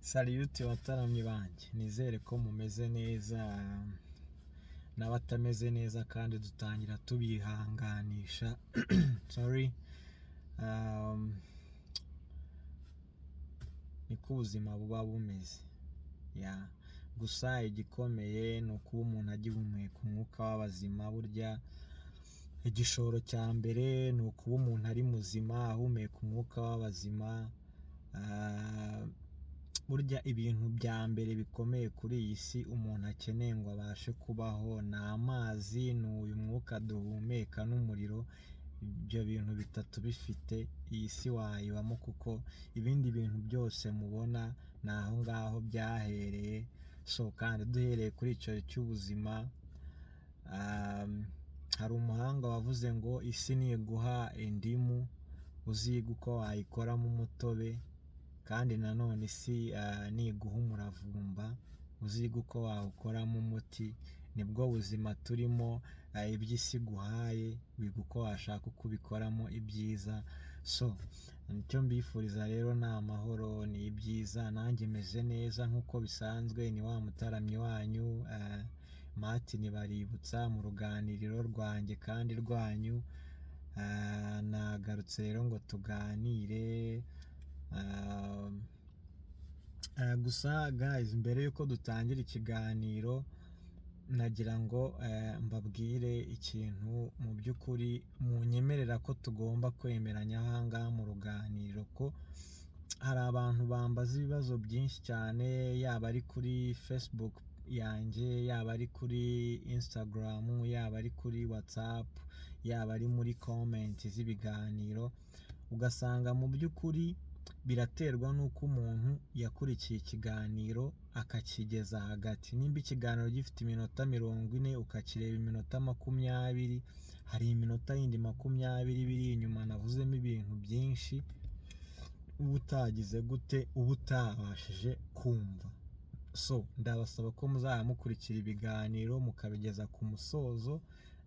Saliyuti bataramyi banjye, nizere ko mumeze neza n'abatameze neza kandi dutangira tubihanganisha. Sorry. Niko ubuzima buba bumeze. Gusa igikomeye ni ukuba umuntu agihumeka umwuka w'abazima. Burya igishoro cya mbere ni ukuba umuntu ari muzima ahumeka umwuka w'abazima. Burya ibintu bya mbere bikomeye kuri iyi si umuntu akeneye ngo abashe kubaho ni amazi, ni uyu mwuka duhumeka n'umuriro. Ibyo bintu bitatu bifite iyi si wayibamo, kuko ibindi bintu byose mubona ni aho ngaho byahereye. Kandi duhereye kuri icyo cy'ubuzima, hari umuhanga wavuze ngo isi niguha indimu uziga uko wayikoramo umutobe, kandi nanone isi niguha umuravumba uziga uko wawukoramo umuti. Nibwo buzima turimo. Iby'isi guhaye wiga uko washaka kubikoramo ibyiza. Nicyo mbifuriza rero ni amahoro, ni ibyiza. Nanjye meze neza nk'uko bisanzwe. Ni wa mutaramyi wanyu Martin Baributsa mu ruganiriro rwanjye kandi rwanyu. Nagarutse rero ngo tuganire. Gusa guys, mbere yuko dutangira ikiganiro nagira ngo mbabwire ikintu mu by'ukuri munyemerera ko tugomba kwemeranya ahangaha mu ruganiriro, ko hari abantu bambaza ibibazo byinshi cyane, yaba ari kuri Facebook yanjye, yaba ari kuri Instagram, yaba ari kuri WhatsApp, yaba ari muri comment z'ibiganiro. Ugasanga mu by'ukuri biraterwa n'uko umuntu yakurikiye ikiganiro akakigeza hagati. Nimba ikiganiro gifite iminota 40 ukakireba iminota 20, hari iminota yindi 20 biri inyuma navuzemo ibintu byinshi uba utagize gute, uba utabashije kumva. Ndabasaba ko muzamukurikira ibiganiro mukabigeza ku musozo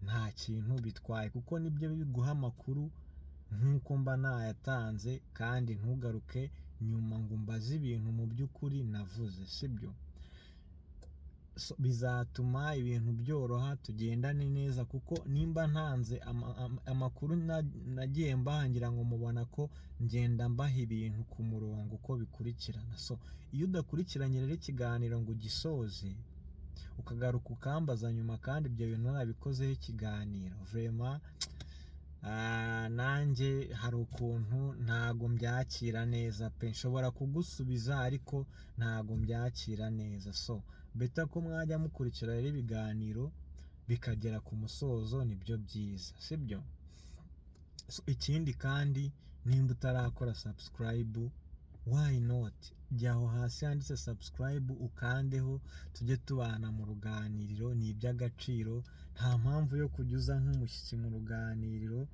nta kintu bitwaye, kuko nibyo biguha amakuru nk'uko mba nayatanze, kandi ntugaruke nyuma ngo mbaze ibintu mu by'ukuri navuze, sibyo? Bizatuma ibintu byoroha, tugendane neza, kuko nimba ntanze amakuru nagiye mbahangira ngo mubona ko ngenda mbaha ibintu ku murongo uko bikurikirana. Iyo udakurikiranye rero ikiganiro ngo ugisoze ukagaruka ukambaza nyuma kandi ibyo bintu narabikozeho ikiganiro, vraiment nanjye hari ukuntu ntago mbyakira neza pe. Nshobora kugusubiza ariko ntago mbyakira neza. Beta ko mwajya mukurikira rero ibiganiro bikagera ku musozo, nibyo byiza, sibyo? Ikindi kandi, nimba utarakora subscribe, why not jya aho hasi handitse subscribe ukandeho, tujye tubana mu ruganiriro. Ni iby'agaciro, nta mpamvu yo kujya uza nk'umushyitsi mu ruganiriro,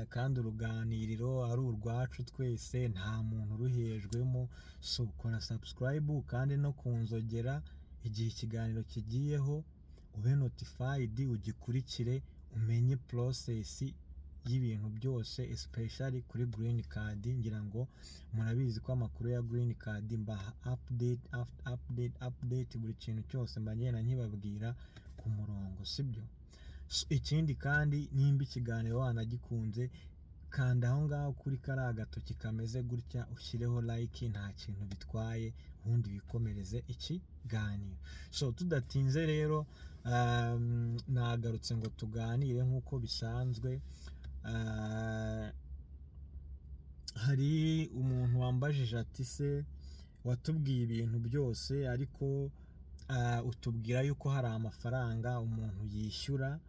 kandi uruganiriro ari urwacu twese, nta muntu uruhejwemo. Kora subscribe kandi no kunzogera igihe ikiganiro kigiyeho, ube notified, ugikurikire, umenye process y'ibintu byose, especially kuri green card. Ngira ngo murabizi ko amakuru ya green card mbaha update buri kintu cyose mba ngenda nkibabwira ku murongo, sibyo? Ikindi kandi, nimba ikiganiro wanagikunze, kanda aho ngaho kuri kariya gatoki kameze gutya ushyireho like, nta kintu bitwaye, ubundi bikomereze ikiganiro. Tudatinze rero, nagarutse ngo tuganire nk'uko bisanzwe. Hari umuntu wambajije ati se watubwiye ibintu byose ariko utubwira yuko hari amafaranga umuntu yishyura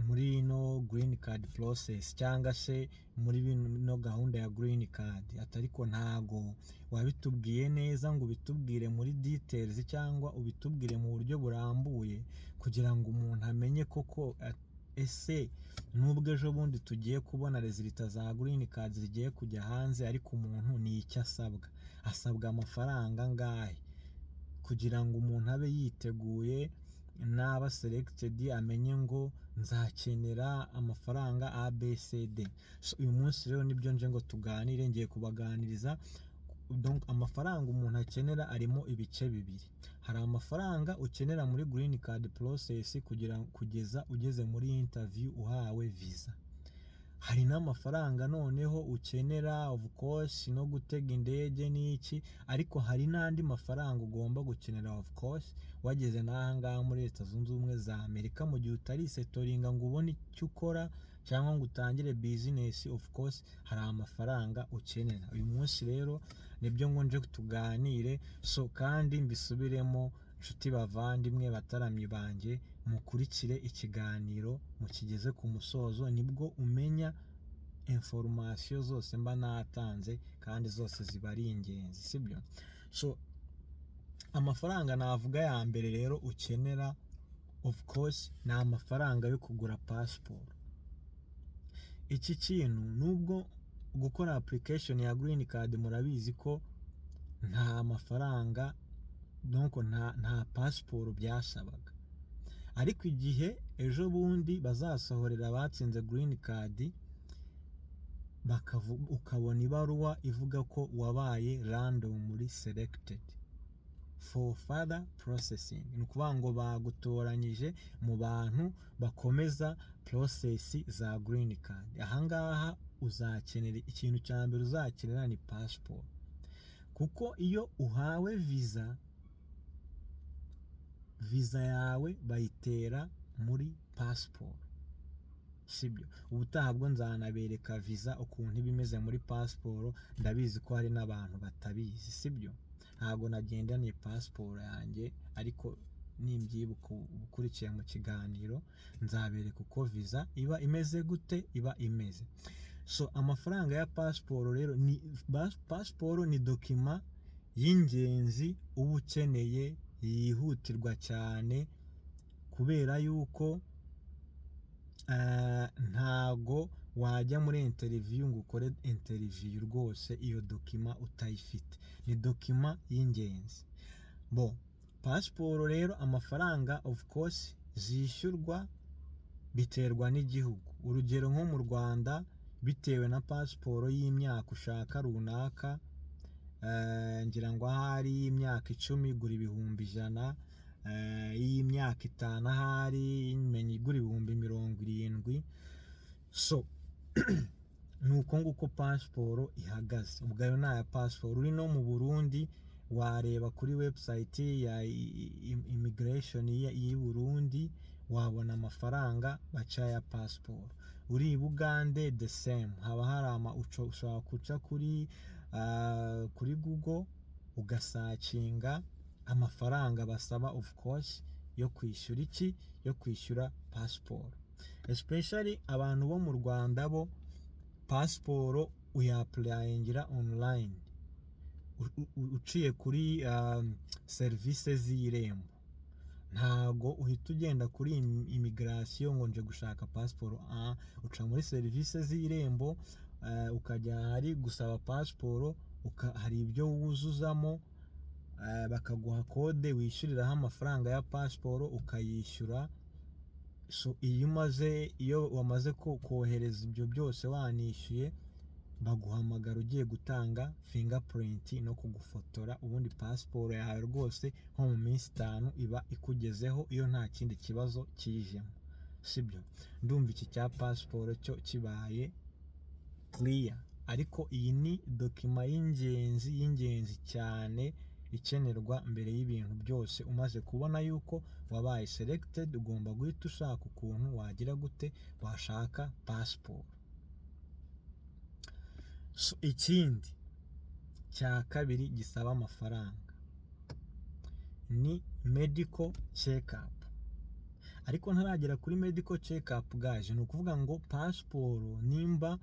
muri ino green card process, cyangwa se muri bino gahunda ya green card. Ariko ntago wabitubwiye neza ngo ubitubwire muri details, cyangwa ubitubwire mu buryo burambuye kugira ngo umuntu amenye koko ese nubwo ejo bundi tugiye kubona resulta za green card zigiye kujya hanze, ariko umuntu ni icyo asabwa amafaranga angahe, kugira ngo umuntu abe yiteguye, naba selected amenye ngo nzakenera amafaranga ABCD. Uyu munsi rero nibyo nje ngo tuganire. Ngiye kubaganiriza donc amafaranga umuntu akenera arimo ibice bibiri. Hari amafaranga ukenera muri green card process kugeza ugeze muri interview uhawe visa. Hari n'amafaranga noneho ukenera of course no gutega indege n'iki, ariko hari n'andi mafaranga ugomba gukenera of course wageze n'ahangaha muri Leta Zunze Ubumwe za Amerika, mu gihe utari setoringa ngo ubone icyo ukora cyangwa ngo utangire business. Of course hari amafaranga ukenera. Uyu munsi rero nibyo ngo nje tuganire, so kandi mbisubiremo nshuti bavandimwe bataramyi banjye, mukurikire ikiganiro mukigeze ku musozo, nibwo umenya information zose mba natanze kandi zose ziba ari ingenzi, sibyo? So amafaranga navuga ya mbere rero ukenera of course ni amafaranga yo kugura passport. Iki kintu nubwo gukora application ya green card murabizi ko nta mafaranga, donc nta passport byasabaga, ariko igihe ejo bundi bazasohorera abatsinze green card ukabona ibaruwa ivuga ko wabaye randomly selected for further processing, ni ukuvuga ngo bagutoranyije mu bantu bakomeza process za green card. Ahangaha uzakenera ikintu cya mbere uzakenera ni passport, kuko iyo uhawe visa yawe bayitera muri passport, sibyo? Ubutaha bwo nzanabereka visa ukuntu iba imeze muri passport, ndabizi ko hari n'abantu batabizi, sibyo? Ntabwo nagendaniye passport yanjye, ariko nimbyibuka ukurikiye mu kiganiro nzabereka uko visa iba imeze gute iba imeze. So amafaranga ya passport rero passport ni document y'ingenzi uba ukeneye, yihutirwa cyane, kubera yuko ntago wajya muri interview ngo ukore interview rwose iyo document utayifite. Ni document y'ingenzi. Passport rero amafaranga of course zishyurwa biterwa n'igihugu. Urugero nko mu Rwanda, bitewe na passport y'imyaka ushaka runaka, ngira ngo ahari imyaka 10 igura 100,000, y'imyaka 5 ahari imenya igura 70,000. So nuko nguko passport ihagaze. Ubwo ayo naya passport. Uri no mu Burundi wareba kuri website ya immigration y'i Burundi wabona amafaranga baca ya passport. Uri Bugande the same, haba hari ushobora kuca kuri Google ugasacinga amafaranga basaba of course yo kwishyura yo kwishyura passport. Especially abantu bo mu Rwanda bo passport uyapplyingira online uciye kuri services z'Irembo. Ntago uhita ugenda kuri immigration ngo nje gushaka passport. Uca muri services z'Irembo, ukajya hari gusaba passport, hari ibyo wuzuzamo, bakaguha code wishyuriraho amafaranga ya passport ukayishyura. So iyo wamaze kohereza ibyo byose wanishyuye, baguhamagara ugiye gutanga fingerprint no kugufotora, ubundi passport yawe rwose nko mu minsi 5 iba ikugezeho iyo nta kindi kibazo kijemo, sibyo? Ndumva iki cya passport cyo kibaye clear. Ariko iyi ni document y'ingenzi cyane ikenerwa mbere y'ibintu byose. Umaze kubona yuko wabaye selected, ugomba guhita ushaka ukuntu wagira gute washaka passport. So ikindi cya kabiri gisaba amafaranga ni medical check-up. Ariko ntaragera kuri medical check-up gaje, ni ukuvuga ngo passport nimba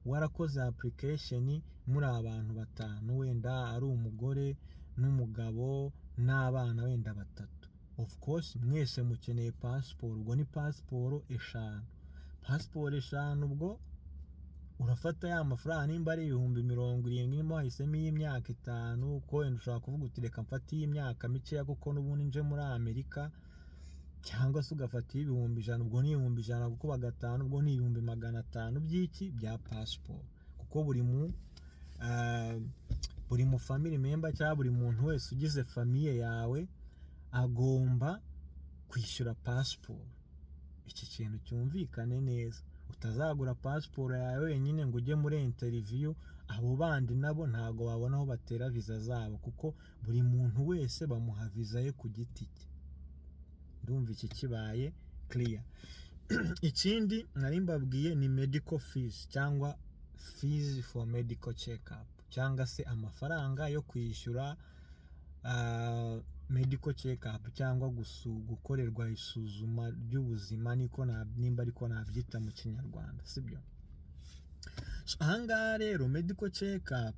warakoze application muri abantu 5, wenda ari umugore n'umugabo n'abana wenda 3, of course mwese mukeneye passport. Ubwo ni passport 5. Passport 5 ubwo urafata ya mafaranga nimba ari 70,000 nimba wahisemo y'imyaka 5, ko wenda ushobora kuvuga uti reka mfate y'imyaka mikeya kuko n'ubundi nje muri Amerika, cyangwa se ugafata 100,000. Ubwo ni 100,000 kuko bagatanu, ubwo ni 500 by'iki bya passport. Kuko buri buri mu family member cyangwa buri muntu wese ugize famiye yawe agomba kwishyura passport. Iki kintu cyumvikane neza, utazagura passport yawe wenyine ngo ujye muri interview, abo bandi nabo ntago babona aho batera visa zabo, kuko buri muntu wese bamuha visa ye ku giti cye. Ndumva iki kibaye clear. Ikindi nari mbabwiye ni medical fees cyangwa fees for medical check-up, cyangwa se amafaranga yo kwishyura medical check-up cyangwa gukorerwa isuzuma ry'ubuzima, nimba ariko nabyita mu Kinyarwanda, sibyo? Ahangaha rero medical check-up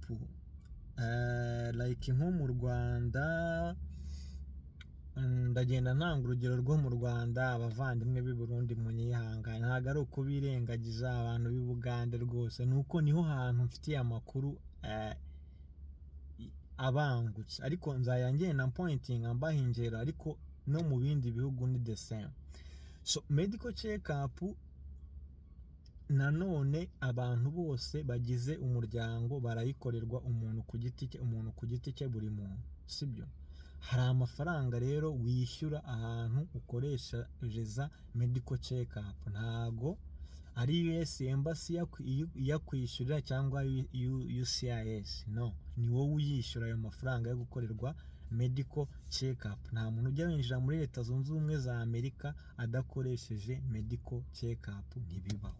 like nko mu Rwanda, ndagenda ntanga urugero rwo mu Rwanda, abavandimwe b'i Burundi munyihangane, ntabwo ari ukubirengagiza abantu b'i Bugande rwose, nuko niho hantu mfitiye amakuru abangutse, ariko nzaya ngenda pointing ambaha ingero, ariko no mu bindi bihugu ni the same. So medical check-up nanone abantu bose bagize umuryango barayikorerwa, umuntu ku giti cye buri muntu, sibyo? Hari amafaranga rero wishyura ahantu ukoreshereza medical check-up, ntago ari US Embassy yakwishyurira cyangwa UCIS, no, ni wowe uyishyura ayo mafaranga yo gukorerwa medical check-up. Nta muntu ujya winjira muri Leta Zunze Ubumwe za Amerika adakoresheje medical check-up, ntibibaho,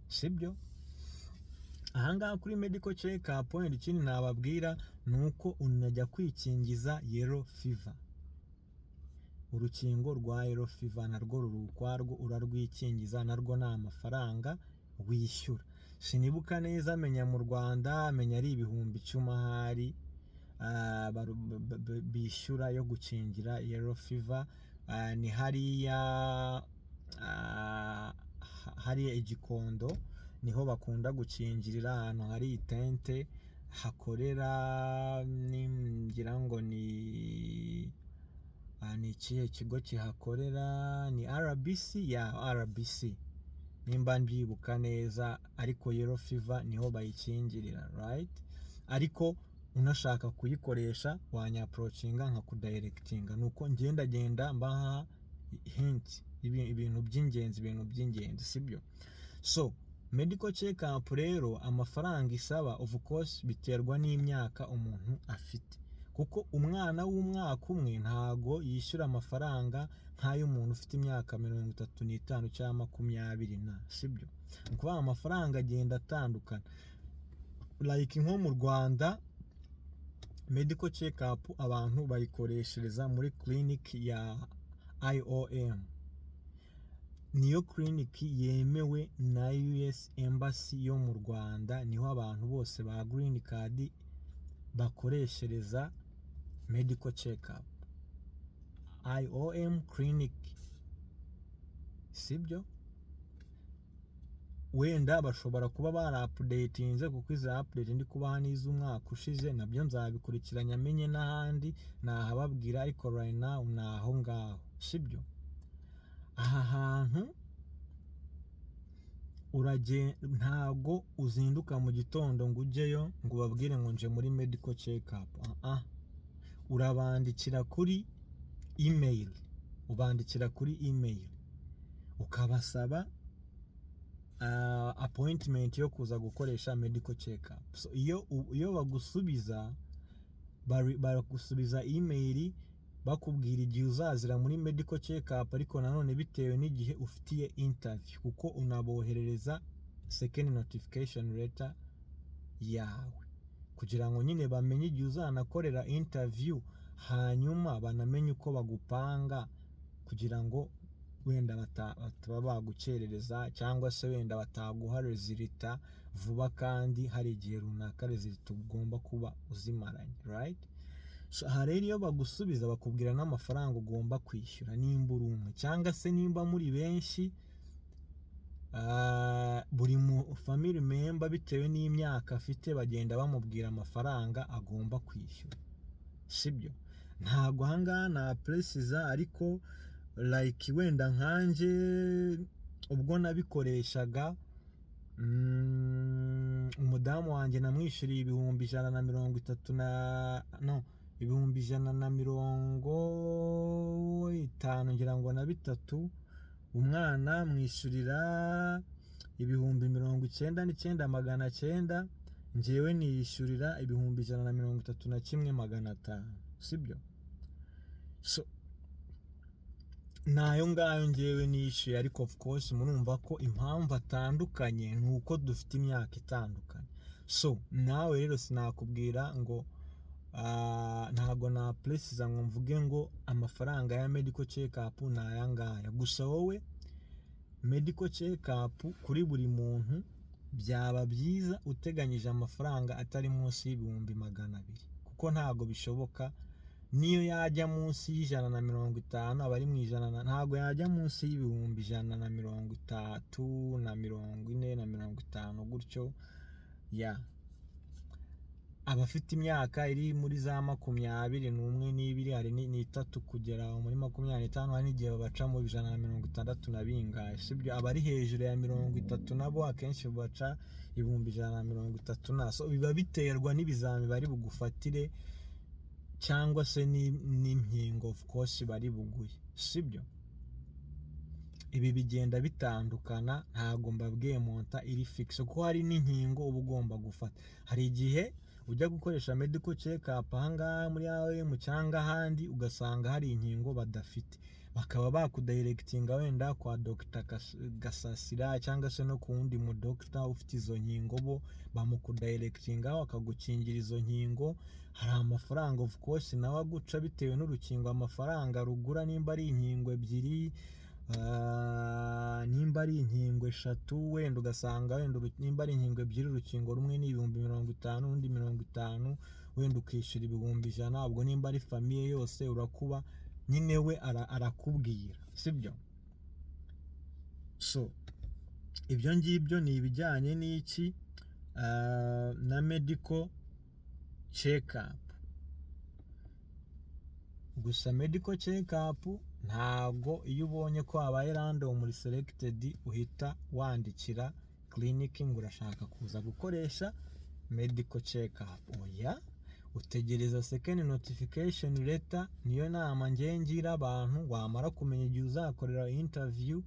sibyo? Ahangaha kuri medical check-up wenda ikindi nababwira ni uko unajya kwikingiza yellow fever. Urukingo rwa yellow fever narwo ruri ukwarwo, urarwikingiza, narwo ni amafaranga wishyura. Sinibuka neza, menya mu Rwanda menya ari 10,000 ahari bishyura yo gukingira yellow fever. Ni hariya Igikondo niho bakunda gukingirira, ahantu hari itente hakorera, ngira ngo ni ikihe kigo kihakorera, ni RBC ya RBC nimba mbyibuka neza, ariko yellow fever niho bayikingirira, right? Ariko unashaka kuyikoresha wanya approachinga nka kudirectinga, nuko ngenda mbaha hint ibintu by'ingenzi, sibyo? So medical check-up rero amafaranga isaba of course biterwa n'imyaka umuntu afite, kuko umwana w'umwaka umwe ntago yishyura amafaranga nk'ay'umuntu ufite imyaka 35 cyangwa 20, sibyo? Nuko amafaranga agenda atandukana. Like nko mu Rwanda medical check-up abantu bayikoreshereza muri clinic ya IOM, niyo clinic yemewe na US Embassy yo mu Rwanda, niho abantu bose ba green card bakoreshereza medical check-up. IOM clinic, sibyo? Wenda bashobora kuba bara-updatinze, kuko iza update ndi kubaha n'iz'umwaka ushize, nabyo nzabikurikiranya menye n'ahandi nahababwira, ariko right now naho ngaho, sibyo? Aha hantu ntago uzinduka mu gitondo ngo ujyeyo ngo babwire ngo nje muri medical check-up. Urabandikira kuri email, ukabasaba appointment yo kuza gukoresha medical check-up. So iyo bagusubiza baragusubiza email bakubwira igihe uzazira muri medical check-up, ariko nanone bitewe n'igihe ufitiye interview, kuko unaboherereza second notification letter yawe kugira ngo nyine bamenye igihe uzanakorera interview, hanyuma banamenye uko bagupanga, kugira ngo wenda bataba bagukerereza cyangwa se wenda bataguha resulta vuba, kandi hari igihe runaka resulta ugomba kuba uzimaranye, right? So rero iyo bagusubiza bakubwira n'amafaranga ugomba kwishyura nimba uri umwe cyangwa se nimba muri benshi. Buri mu family member bitewe n'imyaka afite bagenda bamubwira amafaranga agomba kwishyura, sibyo? Ntago ahangaha na precisa, ariko like wenda nkanje ubwo nabikoreshaga umudamu wanjye namwishyuriye ibihumbi 130 ibihumbi 150 ngira ngo na bitatu. Umwana mwishyurira ibihumbi 99,900, njyewe niyishyurira ibihumbi 131,500, sibyo? So nayo ngayo njyewe nishyuye, ariko of course murumva ko impamvu atandukanye ni uko dufite imyaka itandukanye. So nawe rero sinakubwira ngo ntago na precisa ngo mvuge ngo amafaranga ya medical check up ni aya ngaya. Gusa wowe medical check up kuri buri muntu byaba byiza uteganyije amafaranga atari munsi y'ibihumbi 200, kuko ntago bishoboka niyo yajya munsi y'150 abari mu ijana, ntago yajya munsi y'ibihumbi 130 na 40 na 50 gutyo. Abafite imyaka iri muri za 21 n'ibiri, hari n'itatu kugera muri 25, hari n'igihe babaca mu 160 na bingahe, sibyo? Abari hejuru ya 30 nabo akenshi babaca ibihumbi 130. So biba biterwa n'ibizami bari bugufatire cyangwa se n'inkingo of course bari buguye, sibyo? Ibi bigenda bitandukana, ntago mbabwiye monta iri fixe, kuko hari n'inkingo uba ugomba gufata. Hari igihe ujya gukoresha medical check up ahangaha muri mu cyanga ahandi ugasanga hari inkingo badafite, bakaba bakudirectinga wenda kwa Dr. Gasasira cyangwa se no ku wundi mu doctor ufite izo nkingo, bo bamukudirectinga bakagukingira izo nkingo. Hari amafaranga of course nawe aguca bitewe n'urukingo amafaranga rugura, nimba ari inkingo 2, nimba ari inkingo 3, wenda ugasanga wenda nimba ari inkingo 2 urukingo rumwe ni ibihumbi 50, undi 50, wenda ukishyura ibihumbi 100. Ubwo nimba ari famiye yose urakuba nyine we arakubwira, sibyo? So ibyo ngibyo ni ibijyanye n'iki na medical check up. Gusa medical check up ntago iyo ubonye ko habaye random selected uhita wandikira clinic ngo urashaka kuza gukoresha medical check up. Oya, utegereza second notification letter. Niyo nama ngira abantu, wamara kumenya igihe uzakorera interview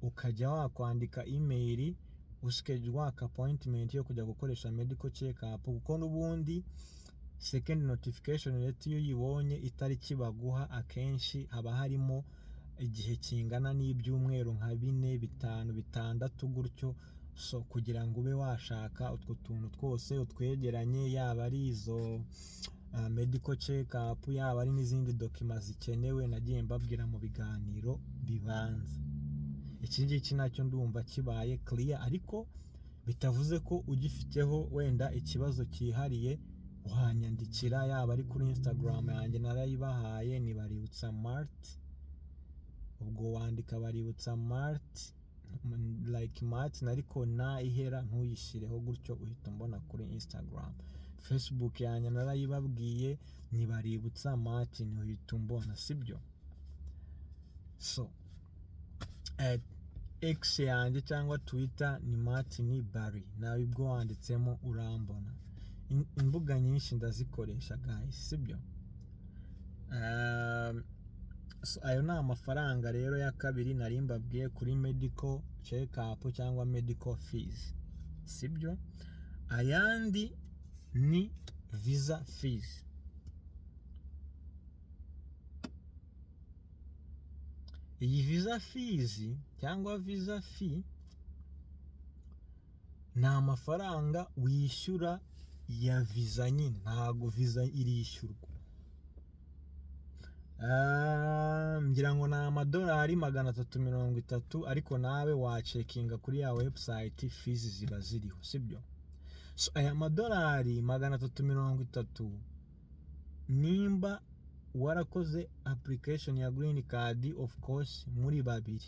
ukajya wakwandika email uschedule appointment yo kujya gukoresha medical check up, kuko n'ubundi second notification letter iyo yibonye itariki baguha akenshi haba harimo igihe kingana n'ibyumweru nka 4, 5, 6 gutyo. So kugira ngo ube washaka utwo tuntu twose utwegeranye, yaba ari izo medical check up, yaba ari n'izindi documents zikenewe, nagiye mbabwira mu biganiro bibanza. Iki ngiki nacyo ndumva kibaye clear, ariko bitavuze ko ugifiteho wenda ikibazo cyihariye uhanyandikira, yaba ari kuri Instagram yanjye narayibahaye, ni Baributsa Mart. Ubwo wandika Baributsa Mart like Mart ariko na ihera ntuyishireho gutyo, uhita mbona kuri Instagram. Facebook yanjye narayibabwiye, ni Baributsa Mart, ni uhita mbona, sibyo? So X yanjye cyangwa Twitter ni Martin Barry, nawe ubwo wanditsemo urambona. Imbuga nyinshi ndazikoresha guys, sibyo? So ayo ni amafaranga rero ya kabiri nari mbabwiye kuri medical check up cyangwa medical fees, sibyo? Ayandi ni visa fees. Iyi visa fees cyangwa visa fee ni amafaranga wishyura ya visa nyine, ntago visa irishyurwa. Ngira ngo na $330, ariko nawe wacekinga kuri ya website fees ziba ziriho, sibyo? So aya $330 nimba warakoze application ya green card of course muri babiri,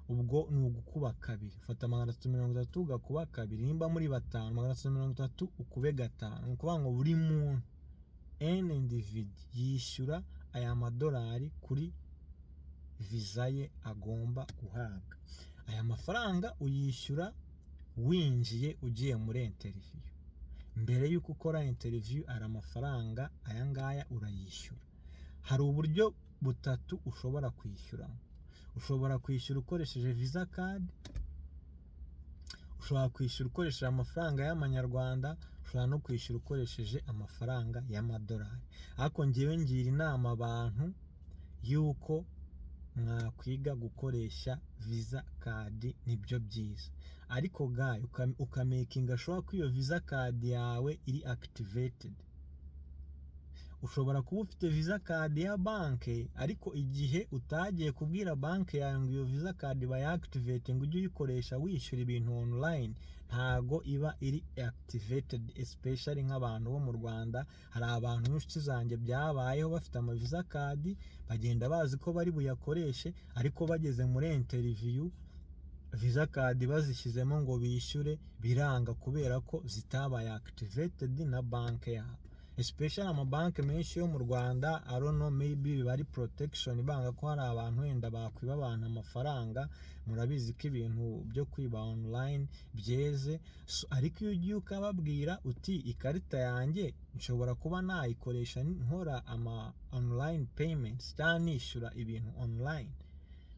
ubwo ni ugukuba kabiri. Fata $330 ugakuba 2, nimba muri 5 $330 ukube 5, ukuvuga ngo buri muntu individual yishyura aya $1 kuri visa ye agomba guhabwa. Aya mafaranga uyishyura winjiye ugiye muri interview. Mbere y'uko ukora interview hari amafaranga aya ngaya urayishyura. Hari uburyo butatu ushobora kwishyura. Ushobora kwishyura ukoresheje visa card, ushobora kwishyura ukoresheje amafaranga y'amanyarwanda, ushobora no kwishyura ukoresheje amafaranga y'amadolari. Ariko ngewe ngira inama abantu yuko mwakwiga gukoresha visa card, nibyo byiza. Ariko guy ukamakinga sure ko iyo visa card yawe iri activated. Ushobora kuba ufite visa card ya banke, ariko igihe utagiye kubwira banke yawe ngo iyo visa card bayaactivate ngo ujye uyikoresha wishyura ibintu online, ntago iba iri activated. Especially nk'abantu bo mu Rwanda, hari abantu n'inshuti zanjye byabayeho bafite ama visa card, bagenda bazi ko bari buyakoreshe, ariko bageze muri interview visa card bazishyizemo ngo bishyure biranga kubera ko zitabaye activated na banke yabo. Especially amabanki menshi yo mu Rwanda, I don't know, maybe bari protection, banga ko hari abantu wenda bakwiba abantu amafaranga. Murabizi ko ibintu byo kwiba online byeze. Ariko iyo ugiye ukababwira uti ikarita yanjye nshobora kuba nayikoresha nkora ama online payments cyangwa nishyura ibintu online,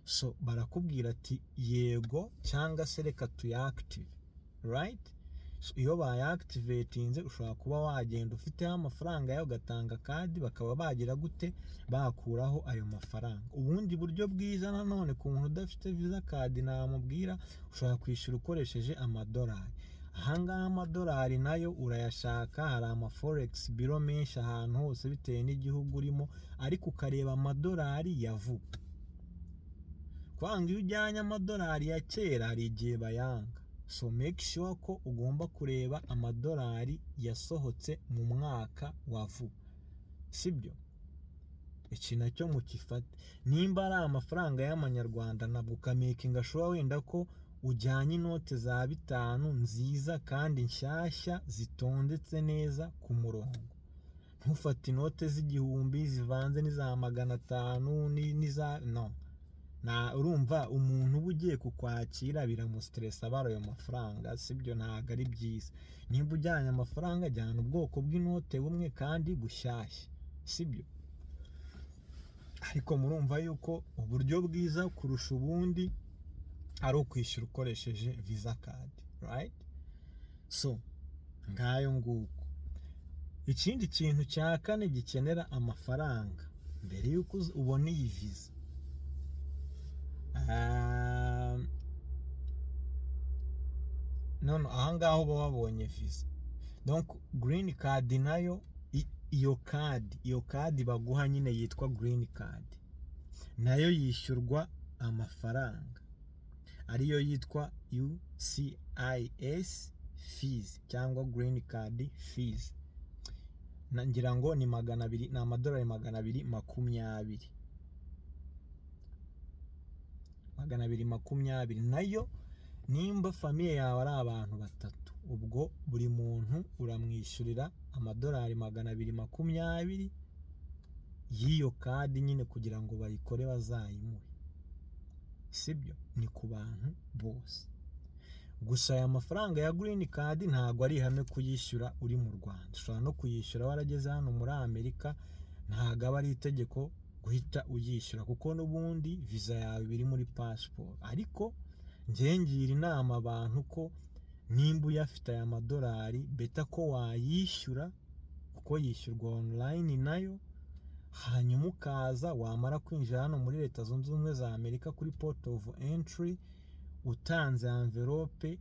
so barakubwira ati yego cyangwa se reka tuyaactive, right? So iyo bayaactivatinze ushobora kuba wagenda ufiteho amafaranga yawe ugatanga kadi, bakaba bagira gute, bakuraho ayo mafaranga. Ubundi buryo bwiza nanone ku muntu udafite visa card namubwira, ushobora kwishyura ukoresheje amadolari. Ahangaha amadolari nayo urayashaka, hari ama forex biro menshi ahantu hose bitewe n'igihugu urimo, ariko ukareba amadolari ya vuba. Kwanga iyo ujyanye amadolari ya kera hari igihe bayanga. So make sure ko ugomba kureba amadolari yasohotse mu mwaka wa vuba, sibyo? Iki nacyo mukifate. Nimba ari amafaranga y'amanyarwanda, nabwo ukamakinga sure wenda ko ujyanye inote za 5 nziza kandi nshyashya zitondetse neza ku murongo. Ntufate inote z'igihumbi zivanze n'iza 500 n'iza no. Na urumva umuntu uba ugiye kukwakira biramustressa abara ayo mafaranga, sibyo? Ntago ari byiza. Nimba ujyanye amafaranga, jyana ubwoko bw'inote bumwe kandi bushyashya, sibyo? Ariko murumva yuko uburyo bwiza kurusha ubundi ari ukwishyura ukoresheje visa card, right? So ngayo nguko. Ikindi kintu cya kane gikenera amafaranga mbere yuko ubona iyi visa, ahangaho uba wabonye visa. Donc green card nayo, iyo card baguha nyine yitwa green card, nayo yishyurwa amafaranga ariyo yitwa UCIS fees cyangwa green card fees. Ngira ngo ni 200, ni amadolari 220. 220 nayo nimba famiye yawe ari abantu 3, ubwo buri muntu uramwishyurira amadolari 220 y'iyo kadi nyine kugira ngo bayikore bazayimuhe, sibyo? Ni ku bantu bose. Gusa aya mafaranga ya green card ntago ari ihame kuyishyura uri mu Rwanda. Ushobora no kuyishyura warageze hano muri Amerika, ntago aba ari itegeko guhita uyishyura kuko n'ubundi visa yawe biri muri passport. Ariko ngira inama abantu ko nimba uyafite aya madolari beta ko wayishyura, kuko yishyurwa online nayo, hanyuma ukaza wamara kwinjira hano muri Leta Zunze Ubumwe za Amerika kuri port of entry, utanze envelope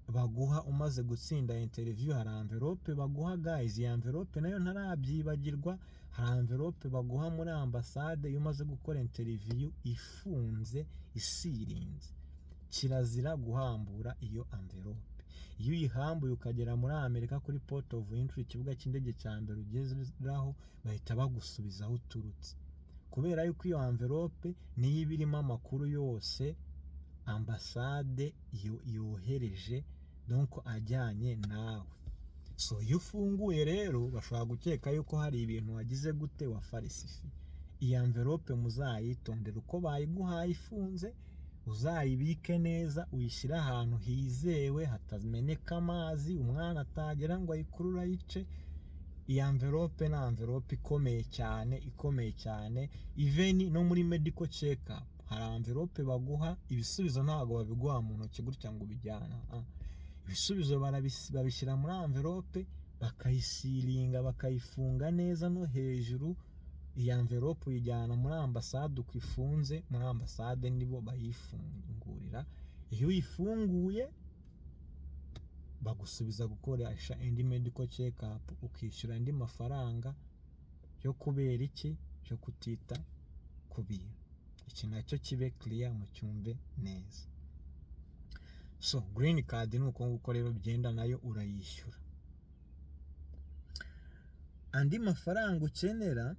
baguha umaze gutsinda interview. Hari envelope baguha guys, iyi envelope nayo ntarabyibagirwa. Hari envelope baguha muri ambasade iyo umaze gukora interview ifunze isirinze. Kirazira guhambura iyo envelope. Iyo uyihambuye ukagera muri Amerika kuri port of entry, ikibuga cy'indege cya mbere ugezeraho, bahita bagusubizaho uturutse, kubera yuko iyo envelope niyo ibirimo amakuru yose ambasade yohereje, donc ajyanye nawe. So iyo ufunguye rero bashobora gukeka yuko hari ibintu wagize gute, wa falsifiye. Iyi envelope muzayitondera uko bayiguhaye ifunze, uzayibike neza, uyishyire ahantu hizewe hatameneka amazi, umwana atagera ngo ayikurure ayice. Iyi envelope ni envelope ikomeye cyane even no muri medical check up hari envelope baguha, ibisubizo ntabwo babiguha mu ntoki gutya ngo ubijyana. Ibisubizo babishyira muri envelope, bakayisiringa, bakayifunga neza no hejuru. Iyi envelope uyijyana muri ambasade, uko ifunze muri ambasade nibo bayifungurira. Iyo uyifunguye bagusubiza gukoresha indi medical check up, ukishyura andi mafaranga yo kubera iki, cyo kutita ku bintu. Iki nacyo kibe clear mu cyumve neza. So green card ni uko nguko rero bigenda, nayo urayishyura. Andi mafaranga ukenera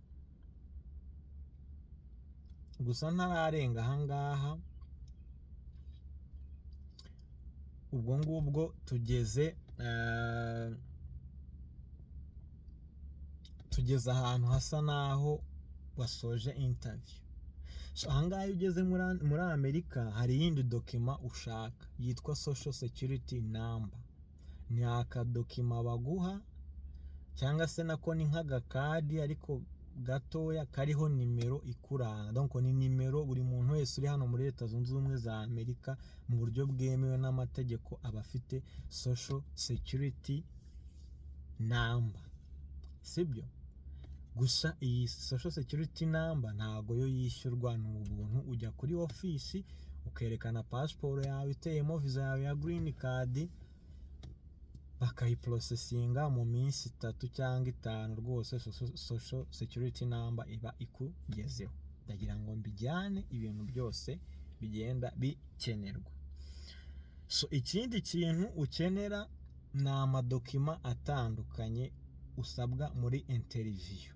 gusa ntararenga ahangaha, ubwo ngubwo tugeze ahantu hasa naho wasoje interview. So ahangaha iyo ugeze muri Amerika hari iyindi dokima ushaka yitwa social security number. Ni akadokima baguha cyangwa se nako ni nk'agakadi ariko gatoya kariho nimero ikuranga. Donc ni nimero buri muntu wese uri hano muri Leta Zunze Ubumwe za Amerika mu buryo bwemewe n'amategeko aba afite social security number, sibyo? Gusa iyi social security number ntago yo yishyurwa, ni ubuntu. Ujya kuri ofisi ukerekana passport yawe iteyemo visa yawe ya green card, bakayiprocesinga mu minsi 3 cyangwa 5 rwose social security number iba ikugezeho. Ndagira ngo mbijyane ibintu byose bigenda bikenerwa. So ikindi kintu ukenera ni amadokima atandukanye usabwa muri interview.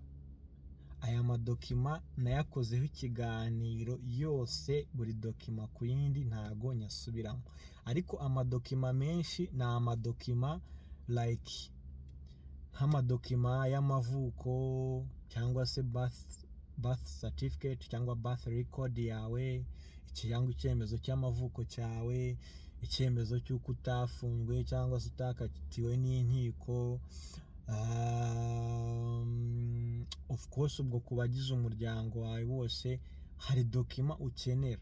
Aya madokima nayakozeho ikiganiro yose, buri dokima ku yindi ntago nyasubiramo, ariko amadokima menshi ni amadokima like nk'amadokima y'amavuko cyangwa se birth certificate cyangwa birth record yawe, cyangwa icyemezo cy'amavuko cyawe, icyemezo cy'uko utafunzwe cyangwa se utakatiwe n'inkiko. Of course ubwo kubagize umuryango wawe bose hari dokima ukenera.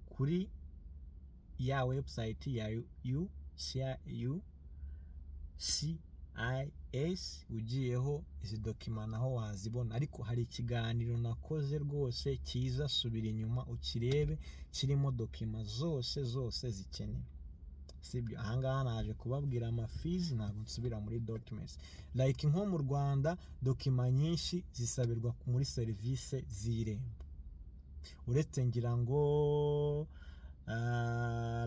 Kuri ya website ya USCIS ugiyeho izi dokima naho wazibona, ariko hari ikiganiro nakoze rwose cyiza, subira inyuma ukirebe, kirimo dokima zose zikenewe, sibyo? Ahangaha naje kubabwira amafizi, ntabwo nsubira muri documents. Like nko mu Rwanda dokima nyinshi zisabirwa muri serivisi z'Irembo, uretse ngira ngo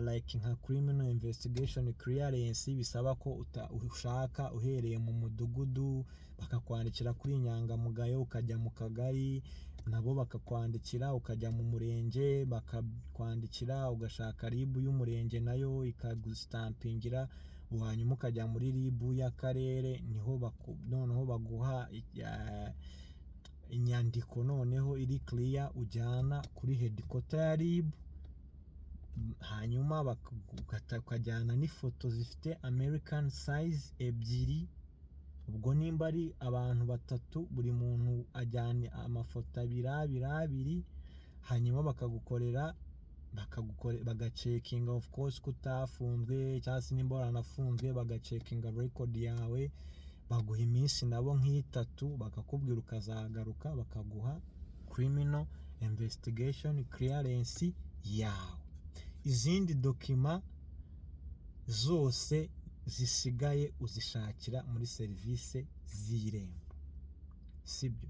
like nka criminal investigation clearance bisaba ko ushaka uhereye mu mudugudu, bakakwandikira kuri inyangamugayo, ukajya mu kagari nabo bakakwandikira, ukajya mu murenge bakakwandikira, ugashaka RIB y'umurenge nayo ikagustampingira, hanyuma ukajya muri RIB y'akarere, niho noneho baguha inyandiko noneho iri clear ujyana kuri headquarter ya RIB. Hanyuma ukajyana n'ifoto zifite American size 2. Ubwo nimba ari abantu 3, buri muntu ajyanye amafoto 2. Hanyuma bagacekinga of course kutafunzwe cyangwa se nimba waranafunzwe, bagacekinga record yawe, baguha iminsi nabo nk'itatu, bakakubwira ukazagaruka bakaguha criminal investigation clearance yawe. Izindi dokima zose zisigaye uzishakira muri serivisi z'Irembo, sibyo?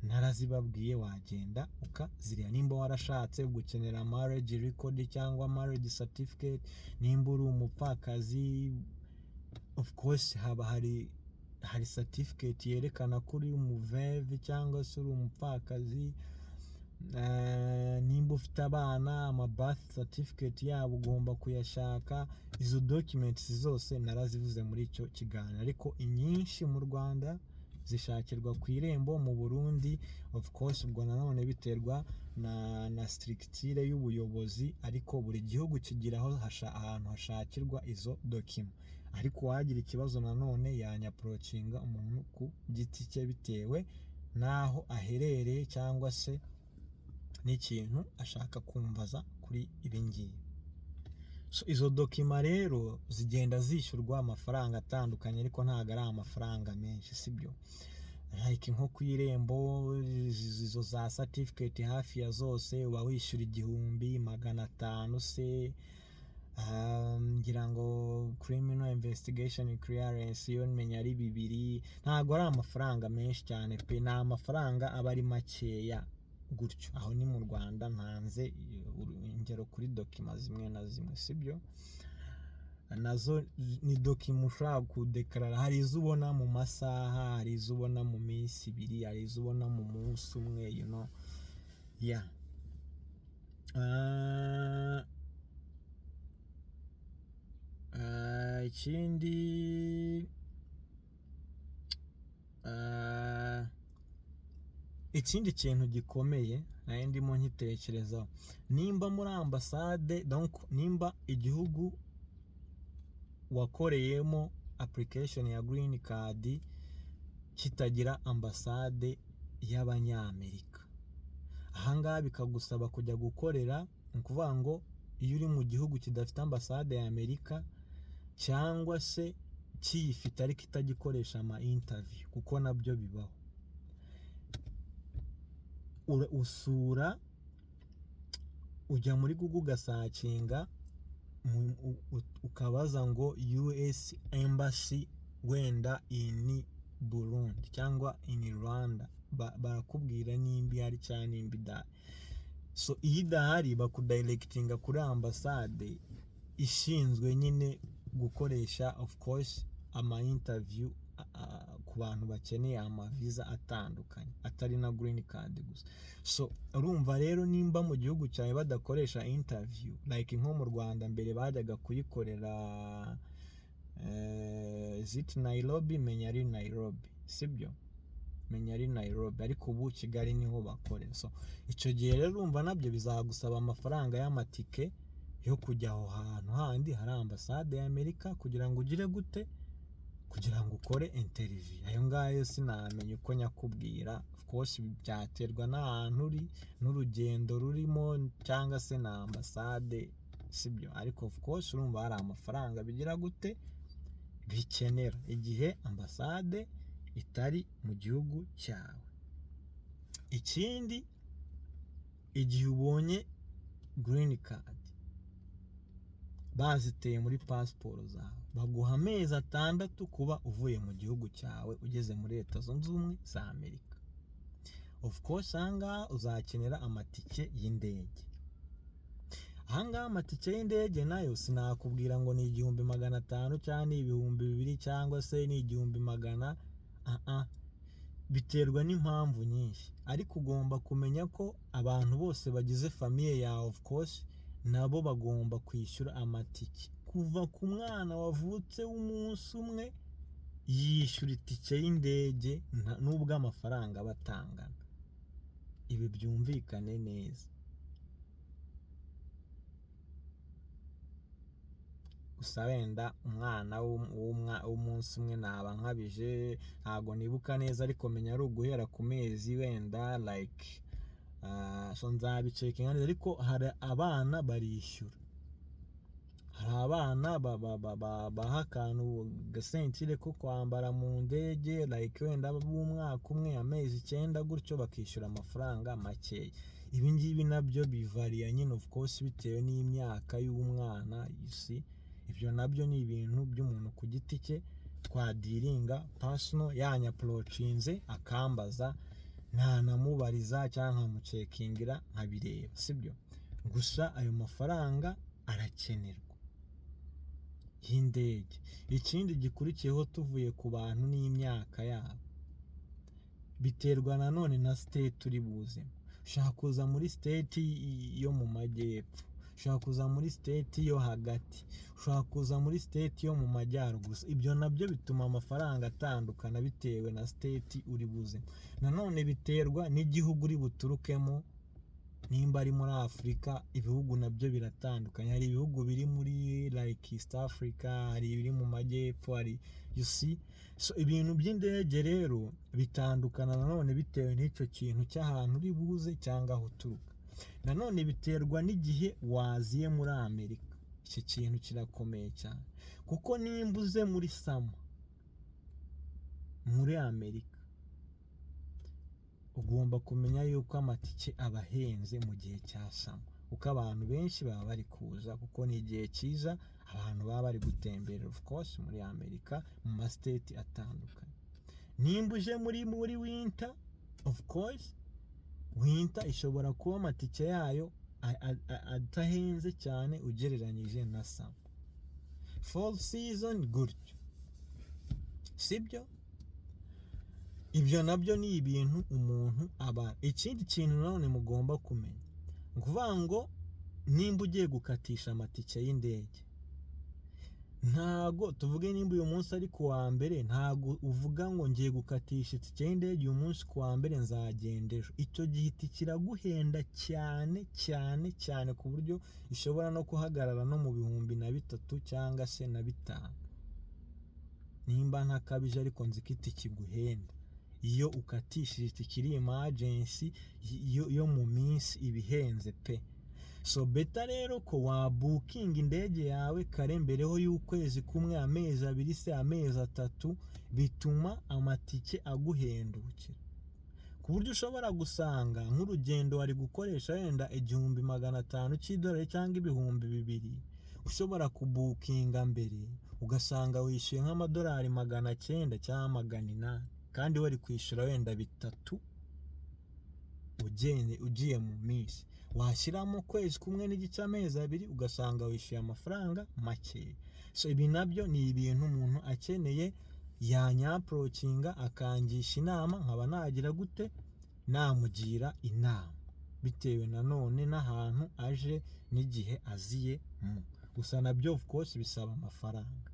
Narazibabwiye, wagenda ukaziriya. Nimba warashatse gukenera marriage record cyangwa marriage certificate, nimba uri umupfakazi, of course haba hari certificate yerekana ko uri umuveve cyangwa se uri umupfakazi. Nimba ufite abana, ama birth certificate yabo ugomba kuyashaka. Izo documents zose narazivuze muri icyo kiganiro, ariko inyinshi mu Rwanda zishakirwa ku irembo. Mu Burundi of course ubwo nanone biterwa na structure y'ubuyobozi, ariko buri gihugu kigira ahantu hashakirwa izo dokima, ariko wagira ikibazo nanone yanyaprocinga umuntu ku giti cye bitewe n'aho aherereye cyangwa se n'ikintu ashaka kumbaza kuri ibi ngibi. Izo dokima rero zigenda zishyurwa amafaranga atandukanye, ariko ntabwo ari amafaranga menshi, sibyo? Like nko ku irembo izo za certificate hafi ya zose uba wishyura 1500 se. Ngira ngo criminal investigation clearance yo menya ari 2, ntabwo ari amafaranga menshi cyane pe, ni amafaranga aba ari makeya gutyo. Aho ni mu Rwanda, ntanze ingero kuri dokima zimwe na zimwe, sibyo? Nazo ni dokima ushobora kudekarara, hari izo ubona mu masaha, hari izo ubona mu minsi 2, hari izo ubona mu munsi umwe, you know. Yeah. Ikindi kintu gikomeye nayo ndimo nkitekerezaho, nimba muri ambasade, donc nimba igihugu wakoreyemo application ya green card kitagira ambasade y'Abanyamerika, ahangaha bikagusaba kujya gukorera, ni ukuvuga ngo iyo uri mu gihugu kidafite ambasade ya Amerika cyangwa se kiyifite ariko itagikoresha ama interview, kuko nabyo bibaho, usura ujya muri Google ugasacinga ukabaza ngo US Embassy wenda in Burundi cyangwa in Rwanda, barakubwira nimba ihari cyangwa nimba idahari. So iyo idahari bakudirectinga kuri ambasade ishinzwe nyine gukoresha of course ama interview ku bantu bakeneye ama visa atandukanye, atari na green card gusa. So urumva rero nimba mu gihugu cyawe badakoresha interview, like nko mu Rwanda mbere bajyaga kuyikorera zit Nairobi, menya ari Nairobi, sibyo? Menya ari Nairobi, ariko ubu Kigali niho bakorera. So icyo gihe rero urumva nabyo bizagusaba amafaranga y'amatike yo kujya aho hantu handi hari ambasade ya Amerika kugira ngo ugire gute, kugira ngo ukore interview. Ayo ngayo sinamenye uko nyakubwira, of course byaterwa n'ahantu uri n'urugendo rurimo cyangwa se na ambasade, sibyo? Ariko of course urumva hari amafaranga bigira gute bikenera igihe ambasade itari mu gihugu cyawe. Ikindi, igihe ubonye green card baziteye muri passport zawe, baguha amezi 6 kuba uvuye mu gihugu cyawe ugeze muri Leta Zunze Ubumwe za Amerika. Of course ahangaha uzakenera amatike y'indege. Ahangaha amatike y'indege nayo sinakubwira ngo ni 1500 cyangwa ni 2000 cyangwa se ni 100. Biterwa n'impamvu nyinshi, ariko ugomba kumenya ko abantu bose bagize famiye yawe of course nabo bagomba kwishyura amatike. Kuva ku mwana wavutse w'umunsi umwe yishyura itike y'indege nubwo amafaranga batangana. Ibi byumvikane neza. Gusa wenda umwana w'umunsi umwe naba nkabije, ntago nibuka neza, ariko menya ari uguhera ku mezi wenda like so nzabicekinga neza, ariko hari abana barishyura. Hari abana baha akantu gasentire ko kwambara mu ndege like wenda b'umwaka umwe, amezi 9 gutyo, bakishyura amafaranga makeya. Ibi ngibi nabyo bivariya nyine of course bitewe n'imyaka y'umwana, you see. Ibyo nabyo ni ibintu by'umuntu ku giti cye twadiringa personal, yanyaprocinze akambaza, ntanamubariza cyangwa nkamucekingira nkabireba, sibyo? Gusa ayo mafaranga arakenerwa y'indege. Ikindi gikurikiyeho tuvuye ku bantu n'imyaka yabo, biterwa nanone na state uri buzemo. Ushaka kuza muri state yo mu majyepfo ushobora kuza muri state yo hagati, ushobora kuza muri state yo mu majyaruguru. Ibyo nabyo bituma amafaranga atandukana bitewe na state uri buze. Nanone biterwa n'igihugu uri buturukemo, nimba ari muri Afurika ibihugu nabyo biratandukanye. Hari ibihugu biri muri like East Africa, hari ibiri mu majyepfo, hari you see. So ibintu by'indege rero bitandukana nanone bitewe n'icyo kintu cy'ahantu uri buze cyangwa aho uturuka. Nanone biterwa n'igihe waziye muri Amerika. Iki kintu kirakomeye cyane, kuko nimba uze muri sama muri Amerika, ugomba kumenya yuko amatike aba ahenze mu gihe cya sama, kuko abantu benshi baba bari kuza, kuko ni igihe cyiza abantu baba bari gutemberera of course muri Amerika mu ma state atandukanye. Nimba uje muri winter, of course winter ishobora kuba amatike yayo atahenze cyane ugereranyije na sama. Fall season gutyo, sibyo? Ibyo nabyo ni ibintu umuntu aba. Ikindi kintu nanone mugomba kumenya, ukuvuga ngo nimba ugiye gukatisha amatike y'indege, ntago tuvuge nimba uyu munsi ari ku wa mbere, ntago uvuga ngo ngiye gukatisha itike y'indege uyu munsi ku wa mbere nzagenda ejo. Icyo gihiti kiraguhenda cyane cyane cyane ku buryo ishobora no kuhagarara no mu 3,000 cyangwa se na 5,000 nimba ntakabije, ariko nzi ko itike iguhenda iyo ukatishije itike iri emergency yo mu minsi ibihenze pe. So beta rero ko wabukinga indege yawe kare mbereho y'ukwezi kumwe, amezi 2 se amezi 3, bituma amatike aguhendukira ku buryo ushobora gusanga nk'urugendo wari gukoresha wenda $1,500 cy'idolari cyangwa $2,000, ushobora kubukinga mbere ugasanga wishyuye nk'amadolari 900 cyangwa 800, kandi wari kwishyura wenda 3 ugiye mu minsi. Washyiramo kwezi kumwe n'igice amezi 2 ugasanga wishyuye amafaranga make. So ibi nabyo ni ibintu umuntu akeneye yanyaprocinga akangisha inama, nkaba nagira gute, namugira inama bitewe nanone n'ahantu aje n'igihe aziye mu. Gusa nabyo of course bisaba amafaranga.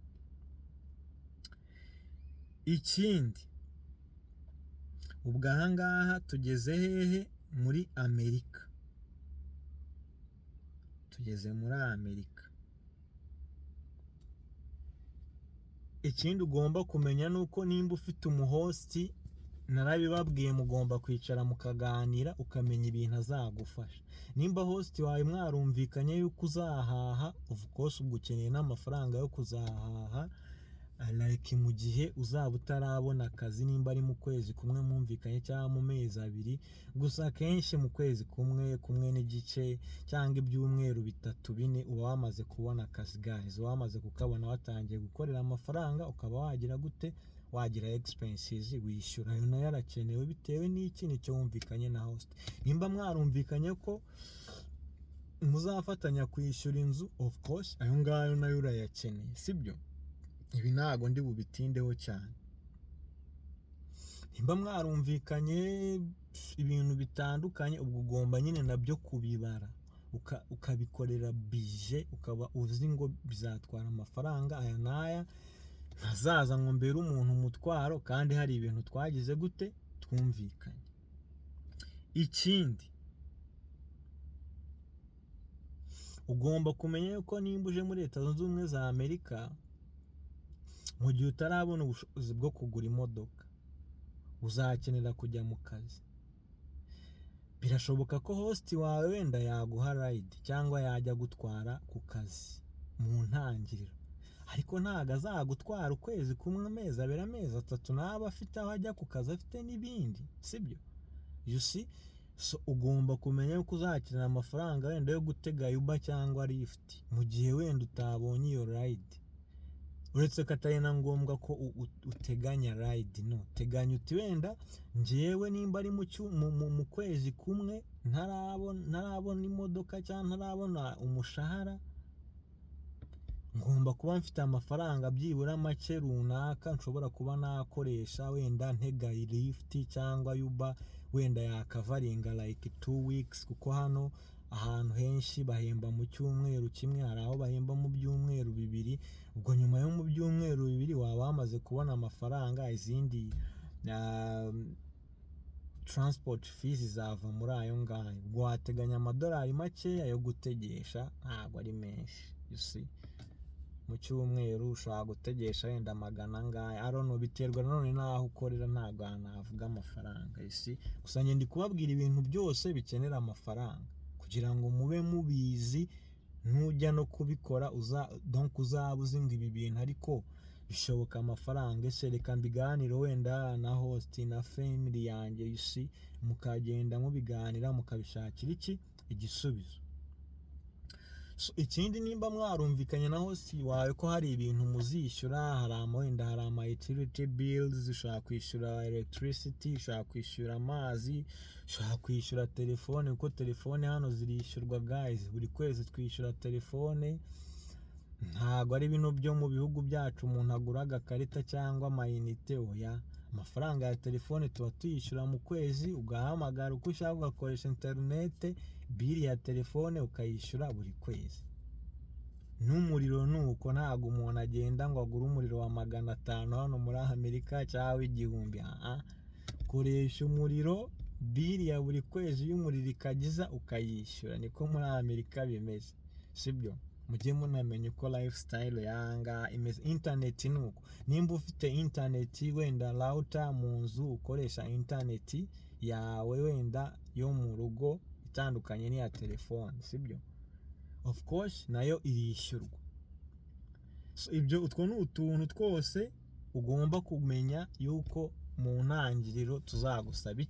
Ikindi, ubwo ahangaha tugeze hehe? Muri Amerika. Tugeze muri Amerika. Ikindi ugomba kumenya nuko nimba ufite umuhosti, narabibabwiye mugomba kwicara mukaganira ukamenya ibintu azagufasha. Nimba host wawe mwarumvikanye yuko uzahaha, of course ubwo ukeneye n'amafaranga yo kuzahaha, like mu gihe uzaba utarabona akazi, nimba ari mu kwezi kumwe mwumvikanye cyangwa mu mezi 2, gusa kenshi mu kwezi kumwe n'igice cyangwa ibyumweru 3-4 uba wamaze kubona akazi guys, wamaze kukabona, watangiye gukorera amafaranga, ukaba wagira gute, wagira expenses wishyura. Ayo nayo yarakenewe bitewe n'ikintu cyo wumvikanye na host. Nimba mwarumvikanye ko muzafatanya kwishyura inzu, of course ayo ngayo nayo urayakeneye, sibyo? Ibi ntago ndi bubitindeho cyane. Nimba mwarumvikanye ibintu bitandukanye, ubwo ugomba nyine nabyo kubibara, ukabikorera bije, ukaba uzi ngo bizatwara amafaranga aya n'aya, ntazaza ngo mbere umuntu umutwaro kandi hari ibintu twagize gute, twumvikanye. Ikindi, ugomba kumenya yuko nimba uje muri Leta Zunze Ubumwe za Amerika, mu gihe utarabona ubushobozi bwo kugura imodoka, uzakenera kujya mu kazi. Birashoboka ko host wawe wenda yaguha ride cyangwa yajya gutwara ku kazi mu ntangiriro, ariko ntago azagutwara ukwezi kumwe, amezi 2, amezi 3, naba afite aho ajya ku kazi, afite n'ibindi, sibyo? You see? So ugomba kumenya yuko uzakenera amafaranga wenda yo gutega Uber cyangwa Lyft mu gihe wenda utabonye iyo ride. Uretse ko atari na ngombwa ko uteganya ride, no, teganya uti wenda njyewe nimba ari mu kwezi kumwe ntarabona imodoka cyangwa ntarabona umushahara, ngomba kuba mfite amafaranga byibura make runaka nshobora kuba nakoresha, wenda ntega Lyft cyangwa Uber, wenda yakavaringa like 2 weeks, kuko hano ahantu henshi bahemba mu cyumweru kimwe, hari aho bahemba mu byumweru bibiri, ubwo nyuma yo mu byumweru bibiri waba wamaze kubona amafaranga, izindi transport fees zava muri ayo ngayo, ubwo wateganya amadolari makeya yo gutegesha, ntabwo ari menshi. You see, mu cyumweru ushobora gutegesha wenda magana angahe, arono biterwa nanone n'aho ukorera, ntabwo navuga amafaranga. You see, gusa njye ndi kubabwira ibintu byose bikenera amafaranga kugira ngo mube mubizi, nujya no kubikora donc uzaba uzi ngo ibi bintu ariko bishoboka amafaranga. Ese reka mbiganire wenda na host na family yanjye, you see, mukagenda mubiganira mukabishakira igisubizo. So ikindi, nimba mwarumvikanye na host wawe ko hari ibintu muzishyura, hari ama utility bills, ushobora kwishyura electricity, ushobora kwishyura amazi, ushobora kwishyura telefone, kuko telefone hano zirishyurwa guys, buri kwezi twishyura telefone. Ntabwo ari bino byo mu bihugu byacu umuntu agura agakarita cyangwa amayinite, oya, amafaranga ya telefone tuba tuyishyura mu kwezi, ugahamagara uko ushaka, ugakoresha interinete, bili ya telefone ukayishyura buri kwezi. N'umuriro nuko, ntabwo umuntu agenda ngo agure umuriro wa 500 hano muri Amerika cyangwa 1000. Koresha umuriro, bili ya buri kwezi y'umuriro ikagiza ukayishyura, niko muri Amerika bimeze, sibyo? Mujye munamenya uko lifestyle yanga imeze. Internet nuko, nimba ufite internet wenda router mu nzu, ukoresha internet yawe wenda yo mu rugo itandukanye n'iya telefone, sibyo? Of course nayo irishyurwa. So ibyo utwo ni utuntu twose ugomba kumenya yuko mu ntangiriro tuzagusaba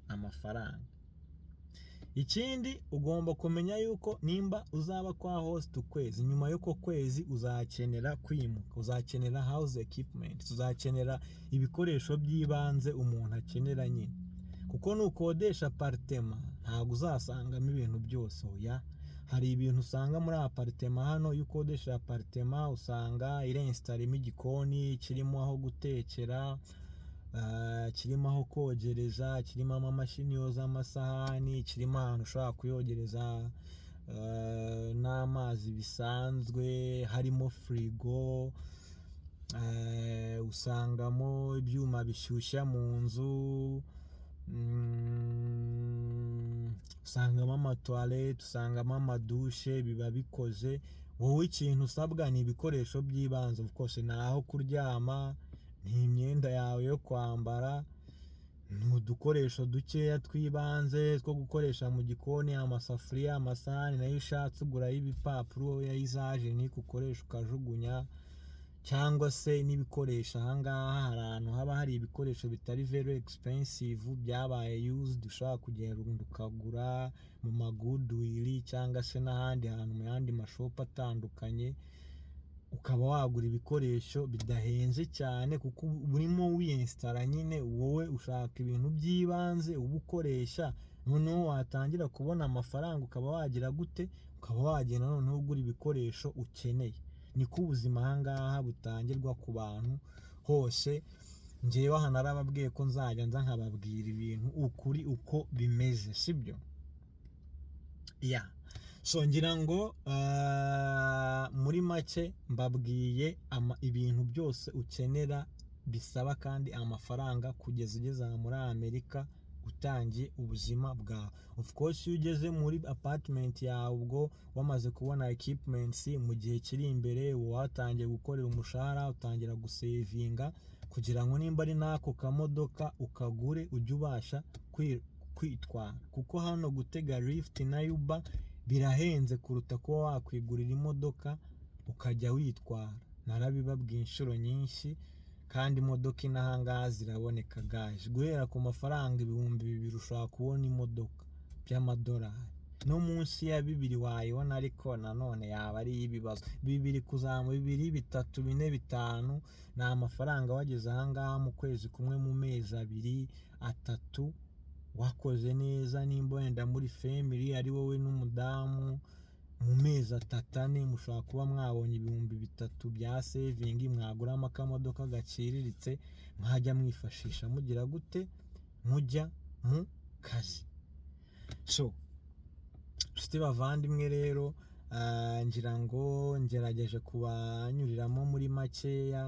amafaranga. Ikindi ugomba kumenya yuko nimba uzaba kwa host ukwezi, nyuma y'uko kwezi uzakenera kwimuka, uzakenera house equipment, uzakenera ibikoresho by'ibanze umuntu akenera nyine, kuko nukodesha apartment ntabwo uzasangamo ibintu byose, oya, hari ibintu usanga muri apartment hano. Iyo ukodesha apartment usanga irenstarimo igikoni kirimo aho gutekera, kirimo aho kogereza, kirimo amamashini yoza amasahani, kirimo ahantu ushobora kuyogereza n'amazi bisanzwe, harimo frigo, usangamo ibyuma bishyushya mu nzu, usangamo amatoilette, usangamo amadushe, biba bikoze. Wowe ikintu usabwa ni ibikoresho by'ibanze, of course naho kuryama, ni imyenda yawe yo kwambara, n'udukoresho dukeya twibanze two gukoresha mu gikoni, amasafuriya, amasahani, nayo ushatse uguraho ibipapuro ya izaje ni ukoresha ukajugunya, cyangwa se n'ibikoresho. Ahangaha hari ahantu haba hari ibikoresho bitari very expensive byabaye used, ushobora kugenda ukagura mu magudwiri cyangwa se n'ahandi hantu mu yandi mashopu atandukanye, ukaba wagura ibikoresho bidahenze cyane, kuko burimo wiyinstara nyine. Wowe ushaka ibintu by'ibanze uba ukoresha, noneho watangira kubona amafaranga ukaba wagira gute, ukaba wagenda noneho ugura ibikoresho ukeneye. Niko ubuzima ahangaha butangirwa ku bantu hose. Njyewe aha narababwiye ko nzajya nza nkababwira ibintu ukuri uko bimeze, sibyo? Yeah. So ngira ngo muri make mbabwiye ibintu byose ukenera bisaba kandi amafaranga kugeza ugeze muri Amerika utangiye ubuzima bwawe. Of course iyo ugeze muri apartment yawe ubwo wamaze kubona equipments, mu gihe kiri imbere watangiye gukorera umushahara, utangira gusevinga kugira ngo nimba ari nako kamodoka ukagure ujye ubasha kwitwara, kuko hano gutega Lyft na Uber birahenze kuruta kuba wakwigurira imodoka ukajya witwara. Narabibabwiye inshuro nyinshi, kandi imodoka inahangaha ziraboneka guys, guhera ku mafaranga 2000 ushobora kubona imodoka by'amadolari, no munsi ya 2 wayibona, ariko nanone yaba ari ibibazo. 2 kuzamura 2, 3, 4, 5 ni amafaranga wageze ahangaha mu kwezi kumwe, mu mezi 2, 3 wakoze neza. Nimba wenda muri family ari wowe n'umudamu, mu mezi 3, 4 mushobora kuba mwabonye 3000 bya saving, mwaguramo akamodoka gaciriritse mwajya mwifashisha mugira gute, mujya mu kazi. So nshuti bavandimwe rero, ngira ngo ngerageje kubanyuriramo muri makeya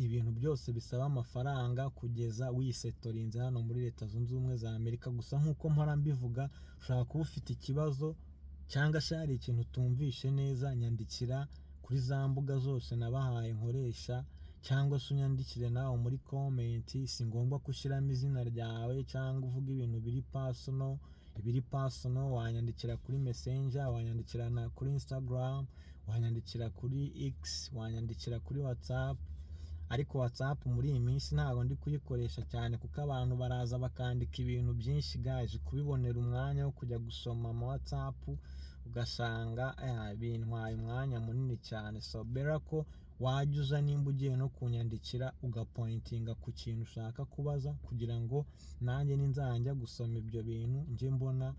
ibintu byose bisaba amafaranga kugeza wisetorinze hano muri Leta Zunze Ubumwe za Amerika. Gusa nk'uko mpora mbivuga, ushobora kuba ufite ikibazo cyangwa se hari ikintu utumvishe neza, nyandikira kuri za mbuga zose nabahaye nkoresha, cyangwa se unyandikire nawe muri komenti. Si ngombwa gushyiramo izina ryawe cyangwa uvuga ibintu biri personal. Wanyandikira kuri messenger, wanyandikira kuri Instagram, wanyandikira kuri X, wanyandikira kuri WhatsApp. Ariko WhatsApp muri iyi minsi ntabwo ndi kuyikoresha cyane kuko abantu baraza bakandika ibintu byinshi guys, kubibonera umwanya wo kujya gusoma mu WhatsApp ugasanga bintwaye umwanya munini cyane. So better ko wajya uza nimba ugiye no kunyandikira ugapointinga ku kintu ushaka kubaza, kugira ngo nanjye ninzajya gusoma ibyo bintu njye mbona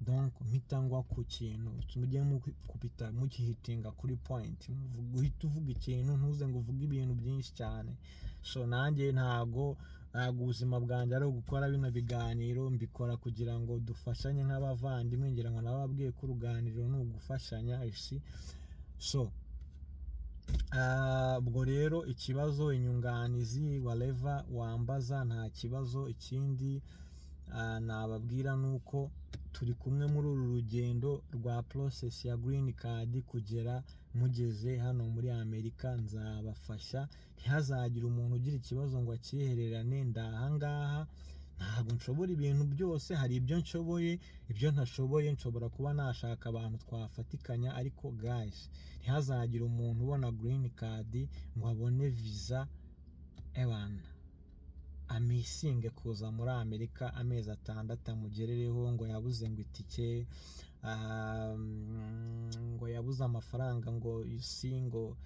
donc mpita ngwa ku kintu, mujye mukubita mukihitinga kuri point, uhita uvuga ikintu, ntuze ngo uvuge ibintu byinshi cyane. So nanjye ntago ubuzima bwanjye ari ugukora bino biganiro, mbikora kugira ngo dufashanye nk'abavandimwe. Ngira ngo nababwiye ko uruganiriro ni ugufashanya isi. So ubwo rero ikibazo, inyunganizi, whatever wambaza nta kibazo. Ikindi nababwira nuko turi kumwe muri uru rugendo rwa process ya green card kugera mugeze hano muri Amerika. Nzabafasha, ntihazagire umuntu ugira ikibazo ngo akihererane. Ndahangaha ntabwo nshobora ibintu byose, hari ibyo nshoboye, ibyo ntashoboye nshobora kuba nashaka abantu twafatikanya. Ariko guys, ntihazagire umuntu ubona green card ngo abone visa amisinge kuza muri Amerika amezi 6 amugerereho, ngo yabuze ngo itike, ngo yabuze amafaranga, ngo ngo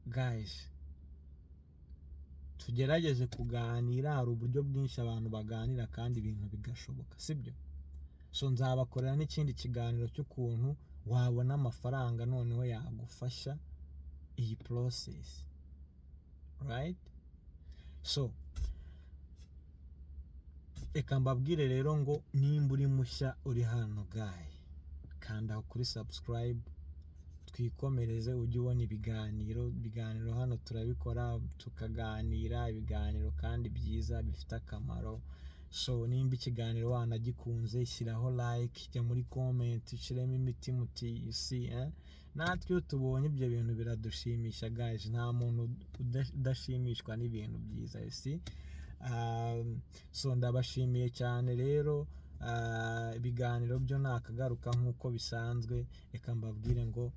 guys, tugerageze kuganira. Hari uburyo bwinshi abantu baganira kandi ibintu bigashoboka, sibyo? So nzabakorera n'ikindi kiganiro cy'ukuntu wabona amafaranga noneho yagufasha iyi process, right? So reka mbabwire rero ngo nimba uri mushya uri hano guy, kanda kuri subscribe, twikomereze ujye ubona ibiganiro hano turabikora, tukaganira ibiganiro kandi byiza bifite akamaro. So nimba ikiganiro wanagikunze, shyiraho like, jya muri comment, ushyiremo imitima uti you see, natwe iyo tubonye ibyo bintu biradushimisha guys. Nta muntu udashimishwa n'ibintu byiza, you see. So ndabashimiye cyane rero. Ibiganiro byo nakagaruka nk'uko bisanzwe. Reka mbabwire ngo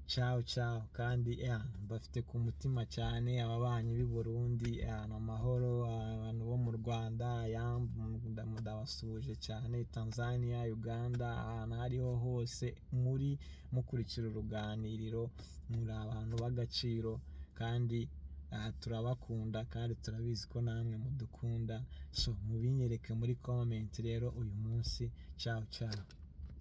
ciao ciao, kandi bafite ku mutima cyane ababanyi b'i Burundi, amahoro. Abantu bo mu Rwanda ndabasuje cyane, Tanzania, Uganda, ahantu hariho hose muri mukurikira uruganiriro, muri abantu b'agaciro kandi turabakunda kandi turabizi ko namwe mudukunda. So mubinyereke muri comment rero uyu munsi. Ciao ciao.